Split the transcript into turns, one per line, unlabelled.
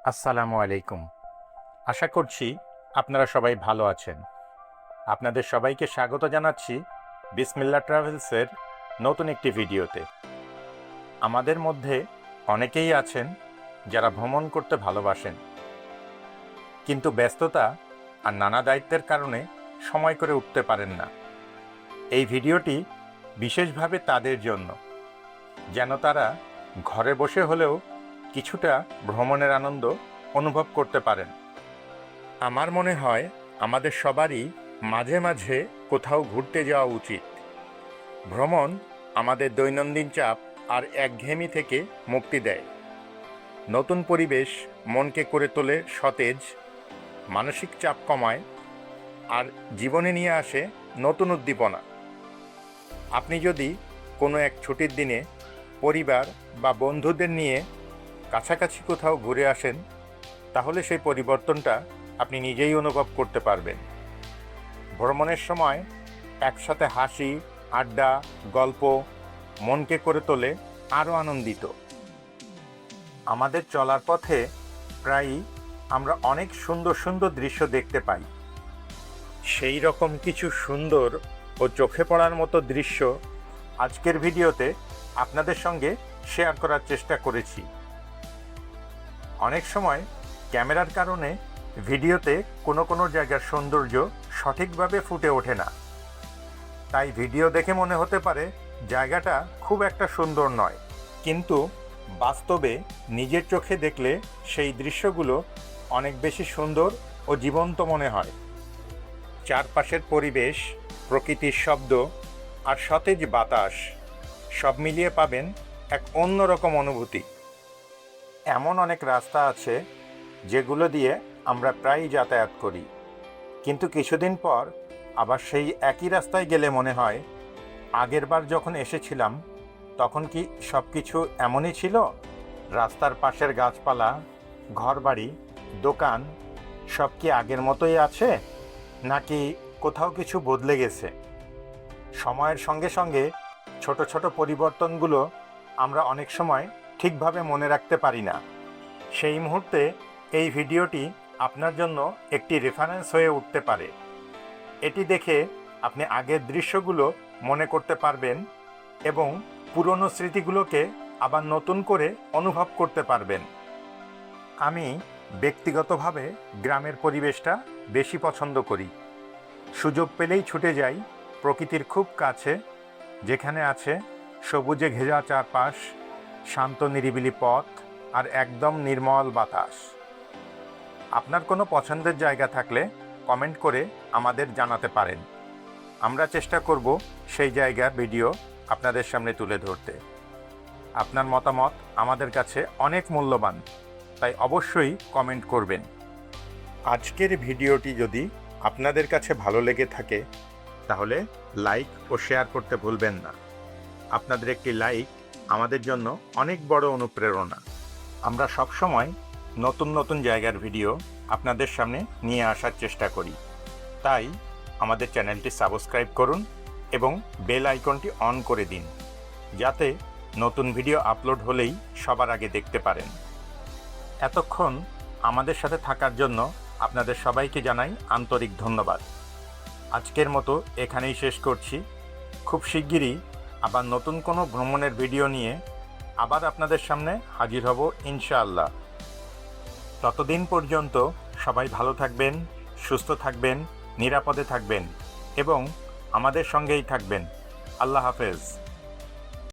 আসসালামু আলাইকুম। আশা করছি আপনারা সবাই ভালো আছেন। আপনাদের সবাইকে স্বাগত জানাচ্ছি বিসমিল্লাহ ট্রাভেলসের নতুন একটি ভিডিওতে। আমাদের মধ্যে অনেকেই আছেন যারা ভ্রমণ করতে ভালোবাসেন, কিন্তু ব্যস্ততা আর নানা দায়িত্বের কারণে সময় করে উঠতে পারেন না। এই ভিডিওটি বিশেষভাবে তাদের জন্য, যেন তারা ঘরে বসে হলেও কিছুটা ভ্রমণের আনন্দ অনুভব করতে পারেন। আমার মনে হয় আমাদের সবারই মাঝে মাঝে কোথাও ঘুরতে যাওয়া উচিত। ভ্রমণ আমাদের দৈনন্দিন চাপ আর একঘেয়েমি থেকে মুক্তি দেয়। নতুন পরিবেশ মনকে করে তোলে সতেজ, মানসিক চাপ কমায় আর জীবনে নিয়ে আসে নতুন উদ্দীপনা। আপনি যদি কোনো এক ছুটির দিনে পরিবার বা বন্ধুদের নিয়ে কাছাকাছি কোথাও ঘুরে আসেন, তাহলে সেই পরিবর্তনটা আপনি নিজেই অনুভব করতে পারবেন। ভ্রমণের সময় একসাথে হাসি, আড্ডা, গল্প মনকে করে তোলে আরও আনন্দিত। আমাদের চলার পথে প্রায়ই আমরা অনেক সুন্দর সুন্দর দৃশ্য দেখতে পাই। সেই রকম কিছু সুন্দর ও চোখে পড়ার মতো দৃশ্য আজকের ভিডিওতে আপনাদের সঙ্গে শেয়ার করার চেষ্টা করেছি। অনেক সময় ক্যামেরার কারণে ভিডিওতে কোনো কোনো জায়গার সৌন্দর্য সঠিকভাবে ফুটে ওঠে না, তাই ভিডিও দেখে মনে হতে পারে জায়গাটা খুব একটা সুন্দর নয়, কিন্তু বাস্তবে নিজের চোখে দেখলে সেই দৃশ্যগুলো অনেক বেশি সুন্দর ও জীবন্ত মনে হয়। চারপাশের পরিবেশ, প্রকৃতির শব্দ আর সতেজ বাতাস সব মিলিয়ে পাবেন এক অন্যরকম অনুভূতি। এমন অনেক রাস্তা আছে যেগুলো দিয়ে আমরা প্রায়ই যাতায়াত করি, কিন্তু কিছুদিন পর আবার সেই একই রাস্তায় গেলে মনে হয় আগেরবার যখন এসেছিলাম তখন কি সব কিছু এমনই ছিল? রাস্তার পাশের গাছপালা, ঘরবাড়ি, দোকান সব কি আগের মতোই আছে, নাকি কোথাও কিছু বদলে গেছে? সময়ের সঙ্গে সঙ্গে ছোট ছোট পরিবর্তনগুলো আমরা অনেক সময় ঠিকভাবে মনে রাখতে পারি না। সেই মুহূর্তে এই ভিডিওটি আপনার জন্য একটি রেফারেন্স হয়ে উঠতে পারে। এটি দেখে আপনি আগের দৃশ্যগুলো মনে করতে পারবেন এবং পুরনো স্মৃতিগুলোকে আবার নতুন করে অনুভব করতে পারবেন। আমি ব্যক্তিগতভাবে গ্রামের পরিবেশটা বেশি পছন্দ করি। সুযোগ পেলেই ছুটে যাই প্রকৃতির খুব কাছে, যেখানে আছে সবুজে ঘেরা চারপাশ, শান্ত নিরিবিলি পথ আর একদম নির্মল বাতাস। আপনার কোনো পছন্দের জায়গা থাকলে কমেন্ট করে আমাদের জানাতে পারেন। আমরা চেষ্টা করব সেই জায়গার ভিডিও আপনাদের সামনে তুলে ধরতে। আপনার মতামত আমাদের কাছে অনেক মূল্যবান, তাই অবশ্যই কমেন্ট করবেন। আজকের ভিডিওটি যদি আপনাদের কাছে ভালো লেগে থাকে তাহলে লাইক ও শেয়ার করতে ভুলবেন না। আপনাদের একটি লাইক আমাদের জন্য অনেক বড় অনুপ্রেরণা। আমরা সবসময় নতুন নতুন জায়গার ভিডিও আপনাদের সামনে নিয়ে আসার চেষ্টা করি, তাই আমাদের চ্যানেলটি সাবস্ক্রাইব করুন এবং বেল আইকনটি অন করে দিন, যাতে নতুন ভিডিও আপলোড হলেই সবার আগে দেখতে পারেন। এতক্ষণ আমাদের সাথে থাকার জন্য আপনাদের সবাইকে জানাই আন্তরিক ধন্যবাদ। আজকের মতো এখানেই শেষ করছি। খুব শিগগিরই আবার নতুন কোনো ভ্রমণের ভিডিও নিয়ে আবার আপনাদের সামনে হাজির হব ইনশাআল্লাহ। ততদিন পর্যন্ত সবাই ভালো থাকবেন, সুস্থ থাকবেন, নিরাপদে থাকবেন এবং আমাদের সঙ্গেই থাকবেন। আল্লাহ হাফেজ।